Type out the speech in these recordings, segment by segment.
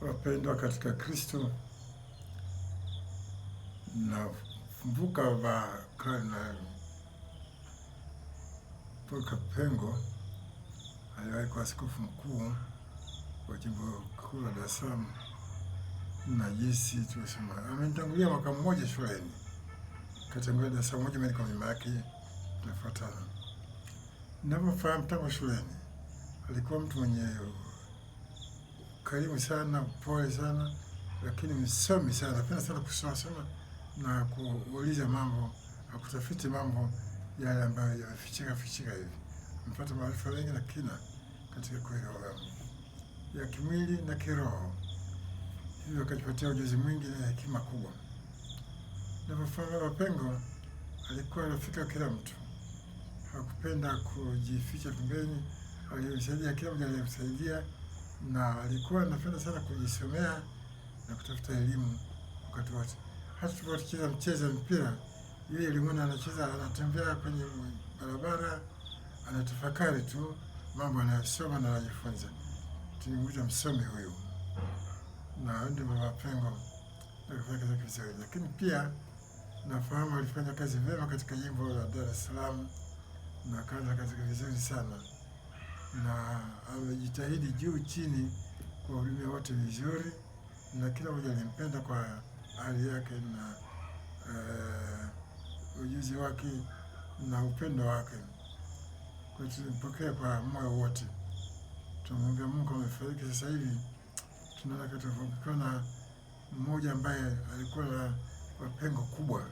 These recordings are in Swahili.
Wapendwa katika Kristo, nakumbuka Kardinali Paul Kapengo aliwahi kuwa askofu mkuu wa jimbo kuu la Dar es Salaam, na jinsi tunasema amenitangulia mwaka mmoja shuleni, katangulia darasa moja mimi kwa mama yake, tunafuatana. Ninapofahamu tangu shuleni alikuwa mtu mwenye karimu sana, pole sana, lakini msomi sana. Napenda sana kusoma na kuuliza mambo na kutafiti mambo yale ambayo yamefichika hivi. Mpata maarifa mengi na kina katika kuelewa ya kimwili na kiroho, hivyo akajipatia ujuzi mwingi na hekima kubwa. Ninapofahamu Kapengo alikuwa rafiki wa kila mtu, hakupenda kujificha pembeni, alimsaidia kila mtu aliyemsaidia, na alikuwa anapenda sana kujisomea na kutafuta elimu wakati wote. Hata tulipocheza mchezo mpira, yeye alimwona anacheza, anatembea kwenye barabara, anatafakari tu mambo anayosoma na anajifunza. Tulimwita msomi huyu, na ndio Baba Pengo alifanya kazi vizuri. Lakini pia nafahamu alifanya kazi vyema katika jimbo la Dar es Salaam na kaanza kazi vizuri sana, na amejitahidi juu chini kuwahudumia wote vizuri, na kila mmoja alimpenda kwa hali yake na ujuzi wake na upendo wake. Kwa hiyo tulimpokea kwa moyo wote. Tunamwambia Mungu amefariki sasa hivi, tunaona katufukiwa na mmoja ambaye alikuwa na pengo kubwa.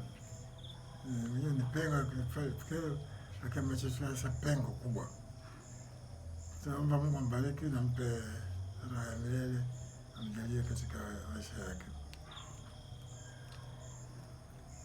Mwenyewe ni pengo lakini amechukua sasa pengo kubwa. Tunaomba Mungu ambariki na mpe raha ya milele, amjalie katika maisha yake.